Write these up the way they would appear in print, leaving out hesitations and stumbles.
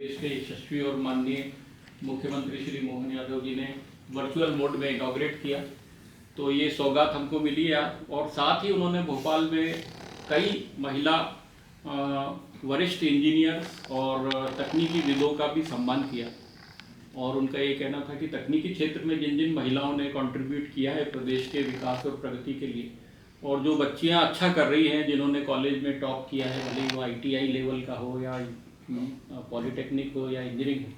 देश के यशस्वी और माननीय मुख्यमंत्री श्री मोहन यादव जी ने वर्चुअल मोड में इनॉग्रेट किया, तो ये सौगात हमको मिली है। और साथ ही उन्होंने भोपाल में कई महिला वरिष्ठ इंजीनियर और तकनीकी विदों का भी सम्मान किया। और उनका ये कहना था कि तकनीकी क्षेत्र में जिन जिन महिलाओं ने कंट्रीब्यूट किया है प्रदेश के विकास और प्रगति के लिए, और जो बच्चियां अच्छा कर रही हैं, जिन्होंने कॉलेज में टॉप किया है, भले ही वो ITI लेवल का हो या पॉलिटेक्निक हो या इंजीनियरिंग हो,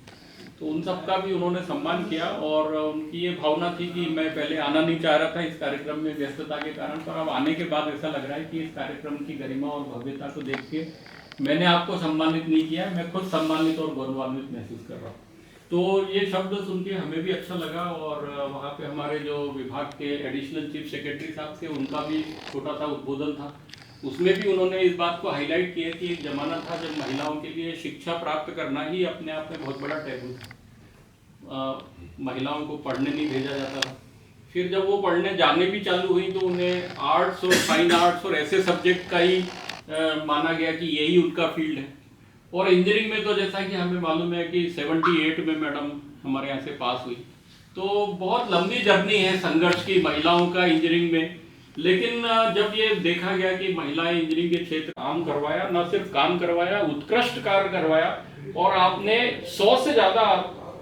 तो उन सब का भी उन्होंने सम्मान किया। और उनकी ये भावना थी कि मैं पहले आना नहीं चाह रहा था इस कार्यक्रम में व्यस्तता के कारण, पर अब आने के बाद ऐसा लग रहा है कि इस कार्यक्रम की गरिमा और भव्यता को देख के मैंने आपको सम्मानित नहीं किया, मैं खुद सम्मानित और गौरवान्वित महसूस कर रहा हूँ। तो ये शब्द सुन के हमें भी अच्छा लगा। और वहाँ पे हमारे जो विभाग के एडिशनल चीफ सेक्रेटरी साहब थे, उनका भी छोटा सा उद्बोधन था। उसमें भी उन्होंने इस बात को हाईलाइट किया कि एक ज़माना था जब महिलाओं के लिए शिक्षा प्राप्त करना ही अपने आप में बहुत बड़ा टैबू था। महिलाओं को पढ़ने नहीं भेजा जाता था। फिर जब वो पढ़ने जाने भी चालू हुई तो उन्हें आर्ट्स और फाइन आर्ट्स और ऐसे सब्जेक्ट का ही माना गया कि यही उनका फील्ड है। और इंजीनियरिंग में तो जैसा कि हमें मालूम है कि 78 में मैडम हमारे यहाँ से पास हुई, तो बहुत लंबी जर्नी है संघर्ष की महिलाओं का इंजीनियरिंग में। लेकिन जब ये देखा गया कि महिलाएं इंजीनियरिंग के क्षेत्र काम करवाया, न सिर्फ काम करवाया, उत्कृष्ट कार्य करवाया, और आपने 100 से ज़्यादा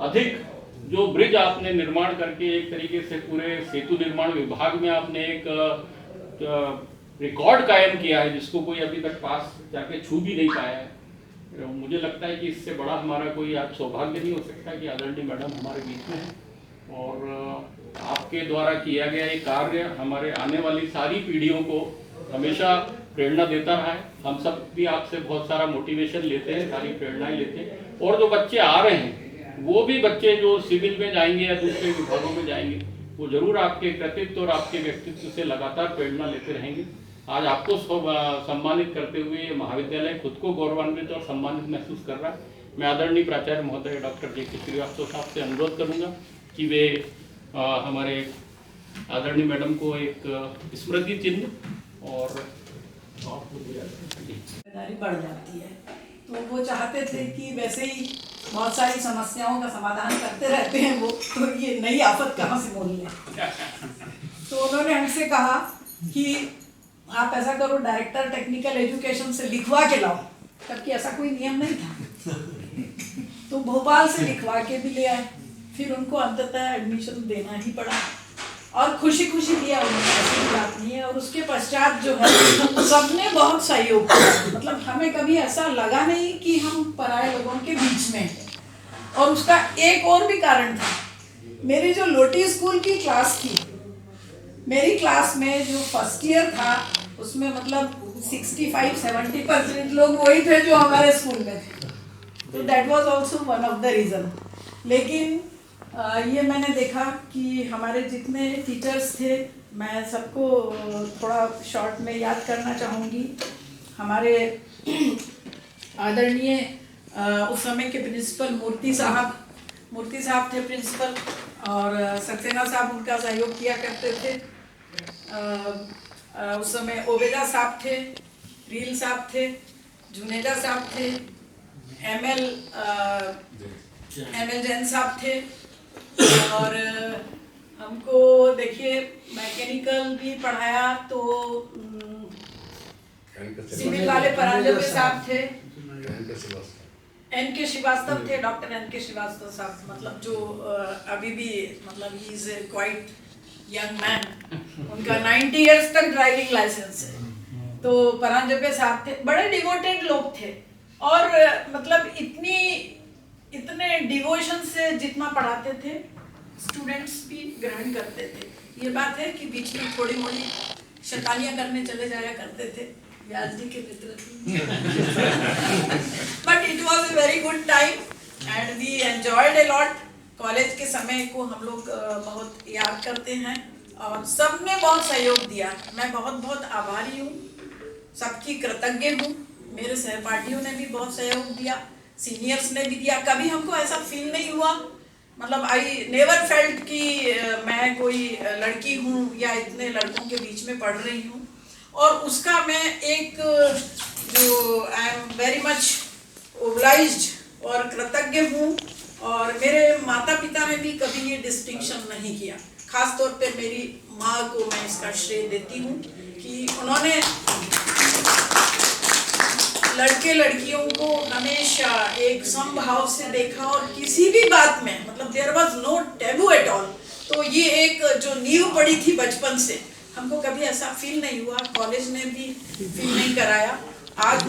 अधिक जो ब्रिज आपने निर्माण करके एक तरीके से पूरे सेतु निर्माण विभाग में आपने एक रिकॉर्ड कायम किया है जिसको कोई अभी तक पास जाके छू भी नहीं पाया है। मुझे लगता है कि इससे बड़ा हमारा कोई आज सौभाग्य नहीं हो सकता कि आदरणीय मैडम हमारे बीच में है। और आपके द्वारा किया गया ये कार्य हमारे आने वाली सारी पीढ़ियों को हमेशा प्रेरणा देता रहा है। हम सब भी आपसे बहुत सारा मोटिवेशन लेते हैं, सारी प्रेरणाएं लेते हैं। और जो बच्चे आ रहे हैं, वो भी बच्चे जो सिविल में जाएंगे या दूसरे विभागों में जाएंगे, वो जरूर आपके कृतित्व और आपके व्यक्तित्व से लगातार प्रेरणा लेते रहेंगे। आज आपको सम्मानित करते हुए ये महाविद्यालय खुद को गौरवान्वित और सम्मानित महसूस कर रहा है। मैं आदरणीय प्राचार्य महोदय डॉक्टर JK श्रीवास्तव साहब से अनुरोध करूंगा कि वे हमारे आदरणीय मैडम को एक स्मृति चिन्ह और जिम्मेदारी बढ़ जाती है। तो वो चाहते थे कि वैसे ही बहुत सारी समस्याओं का समाधान करते रहते हैं वो, तो ये नई आफत कहाँ से मोल लें। तो उन्होंने हमसे कहा कि आप ऐसा करो, डायरेक्टर टेक्निकल एजुकेशन से लिखवा के लाओ, तबकि ऐसा कोई नियम नहीं था। तो भोपाल से लिखवा के भी ले आए, फिर उनको अंततः एडमिशन देना ही पड़ा और खुशी खुशी दिया उन्होंने, ऐसी बात नहीं है। और उसके पश्चात जो है सबने बहुत सहयोग किया, मतलब हमें कभी ऐसा लगा नहीं कि हम पराये लोगों के बीच में हैं। और उसका एक और भी कारण था, मेरी जो लोटी स्कूल की क्लास थी, मेरी क्लास में जो फर्स्ट ईयर था उसमें मतलब 65-70% लोग वही थे जो हमारे स्कूल में थे। तो that was also one of the reason. लेकिन ये मैंने देखा कि हमारे जितने टीचर्स थे, मैं सबको थोड़ा शॉर्ट में याद करना चाहूँगी। हमारे आदरणीय उस समय के प्रिंसिपल मूर्ति साहब थे प्रिंसिपल, और सक्सेना साहब उनका सहयोग किया करते थे। उस समय ओबेदा साहब थे, रील साहब थे, जुनेजा साहब थे, ML जैन साहब थे। और हमको देखिए मैकेनिकल भी पढ़ाया तो सिविल वाले परांजपे साहब थे, NK श्रीवास्तव थे, डॉक्टर NK श्रीवास्तव साहब, मतलब जो अभी भी मतलब he is quite young man. उनका 90 इयर्स तक ड्राइविंग लाइसेंस है। तो परांजपे साहब थे, बड़े डिवोटेड लोग थे। और मतलब इतने डिवोशन से जितना पढ़ाते थे, स्टूडेंट्स भी ग्रहण करते थे। ये बात है कि बीच में थोड़ी मोड़ी शैतानियां करने चले जाया करते थे, व्यास जी के मित्र थे। But it was a very good time and we enjoyed a lot. College के समय को हम लोग बहुत याद करते हैं और सबने बहुत सहयोग दिया। मैं बहुत बहुत आभारी हूँ, सबकी कृतज्ञ हूँ। मेरे सहपाठियों ने भी बहुत सहयोग दिया, सीनियर्स ने भी दिया। कभी हमको ऐसा फील नहीं हुआ, मतलब आई नेवर फेल्ट कि मैं कोई लड़की हूँ या इतने लड़कों के बीच में पढ़ रही हूँ। और उसका मैं एक जो I am very much obliged और कृतज्ञ हूँ। और मेरे माता पिता ने भी कभी ये डिस्टिंक्शन नहीं किया। खास तौर पे मेरी माँ को मैं इसका श्रेय देती हूँ कि उन्होंने लड़के लड़कियों को हमेशा एक समभाव से देखा और किसी भी बात में मतलब there was no taboo at all. तो ये एक जो नींव पड़ी थी बचपन से, हमको कभी ऐसा फील नहीं हुआ, कॉलेज ने भी फील नहीं कराया। आज